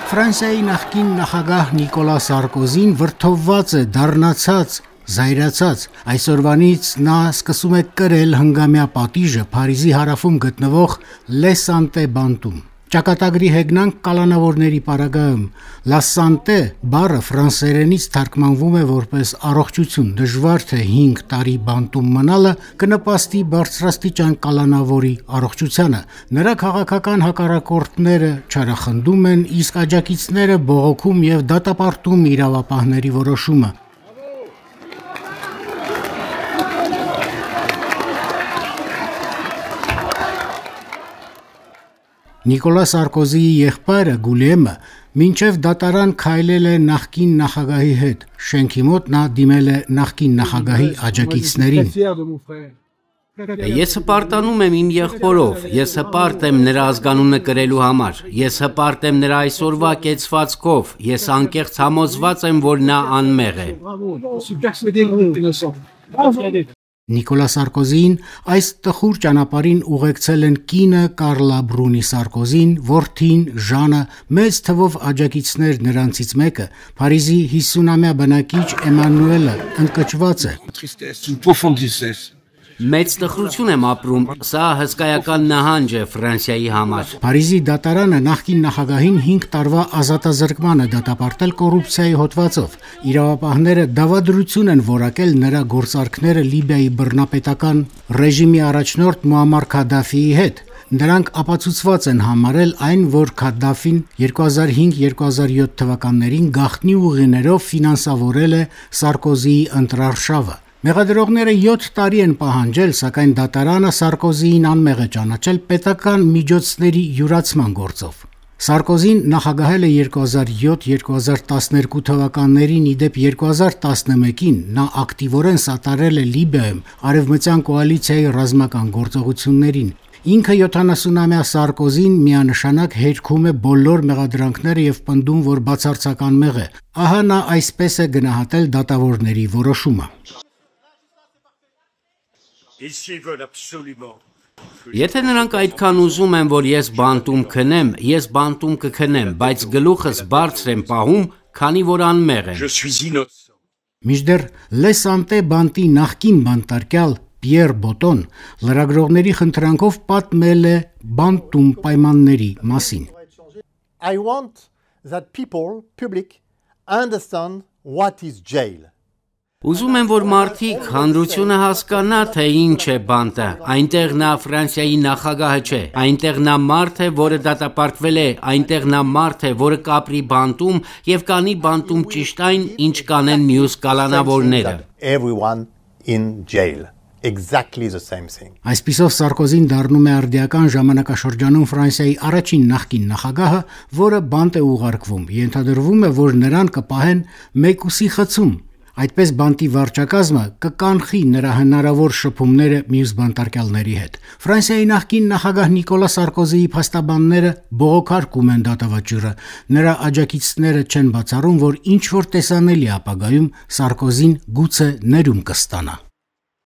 Ֆրանսիայի նախկին նախագահ Նիկոլա Սարկոզին վրդովված է, դառնացած, զայրացած։ Այսօրվանից նա սկսում է կրել հնգամյա պատիժը Փարիզի հարավում գտնվող Լե Սանտե բանտում։ Ճակատագրի հեգնանք կալանավորների պարագայում «La Santé» բառը ֆրանսերենից թարգմանվում է որպես առողջություն, դժվար թե 5 տարի բանտում մնալը կնպաստի բարձրաստիճան կալանավորի առողջությանը։ Նրա քաղաքական հակառակորդները չարախնդում են, իսկ աջակիցները բողոքում եւ դատապարտում իրավապահների որոշումը։ Նիկոլա Սարկոզիի եղբայրը Գուլիեմը մինչև դատարան քայլել է նախկին նախագահի հետ։ Շենքի մոտ նա դիմել է նախկին նախագահի աջակիցներին։ Ես հպարտանում եմ իմ եղբորով, ես հպարտ եմ նրա ազգանունը կրելու համար, ես հպարտ եմ նրա այսօրվա կեցվածքով, ես անկեղծ համոզված եմ, որ նա անմեղ է։ Նիկոլա Սարկոզին այս տխուր ճանապարհին ուղեկցել են կինը Կարլա Բրունի Սարկոզին, որդին Ժանը, մեծ թվով աջակիցներ, նրանցից մեկը Փարիզի 50-ամյա բնակիչ Էմանուելը ընկճված է։ Մեծ տխրություն եմ ապրում, սա հսկայական նահանջ է Ֆրանսիայի համար։ Փարիզի դատարանը նախկին նախագահին 5 տարվա ազատազրկման է դատապարտել կոռուպցիայի հոդվածով։ Իրավապահները դավադրություն են որակել նրա գործարքները Լիբիայի բռնապետական ռեժիմի առաջնորդ Մուամմար Քադաֆիի հետ։ Նրանք ապացուցված են համարել այն, որ Քադաֆին 2005-2007 թվականներին գաղտնի ուղիներով ֆինանսավորել է Սարկոզիի ընտրարշավը։ Մեղադրողները 7 տարի են պահանջել, սակայն դատարանը Սարկոզիին անմեղ է ճանաչել պետական միջոցների յուրացման գործով։ Սարկոզին նախագահել է 2007-2012 թվականներին, իդեպ 2011-ին նա ակտիվորեն սատարել է Լիբիայում արևմտյան կոալիցիայի ռազմական գործողություններին։ Ինքը 70-ամյա Սարկոզին միանշանակ հերքում է բոլոր մեղադրանքները եւ պնդում, որ բացարձական մեղ է։ Ահա նա այսպես է գնահատել դատավորների որոշումը։ Եթե նրանք այդքան ուզում են, որ ես բանտում քնեմ, ես բանտում կքնեմ, բայց գլուխս բարձր եմ պահում, քանի որ անմեղ եմ։ Մինչդեռ Լե Սանտե բանտի նախկին բանտարկյալ Պիեր Բոտոն լրագրողների խնդրանքով պատմել է բանտում պայմանների մասին։ I want that people, public, understand what is jail. Ուզում եմ, որ մարդիկ հանրությունը հասկանա, թե ինչ է բանտը, այնտեղ նա Ֆրանսիայի նախագահը չէ, այնտեղ նա մարդ է, որը դատապարտվել է, այնտեղ նա մարդ է, որը կապրի բանտում եւ կանի բանտում ճիշտ այն, ինչ կանեն մյուս կալանավորները։ Everyone in jail. Exactly the same thing. Այսպիսով Սարկոզին դառնում է արդիական ժամանակաշրջանում Ֆրանսիայի առաջին նախկին նախագահը, որը բանտ է ուղարկվում, ենթադրվում է, որ նրան կպահեն մեկուսի խցում։ Այդպես բանտի վարչակազմը կկանխի նրա հնարավոր շփումները մյուս բանտարկյալների հետ։ Ֆրանսիայի նախկին նախագահ Նիկոլա Սարկոզիի փաստաբանները բողոքարկում են դատավաճառը։ Նրա աջակիցները չեն բացառում, որ ինչ որ տեսանելի ապագայում Սարկոզին գուցե ներում կստանա։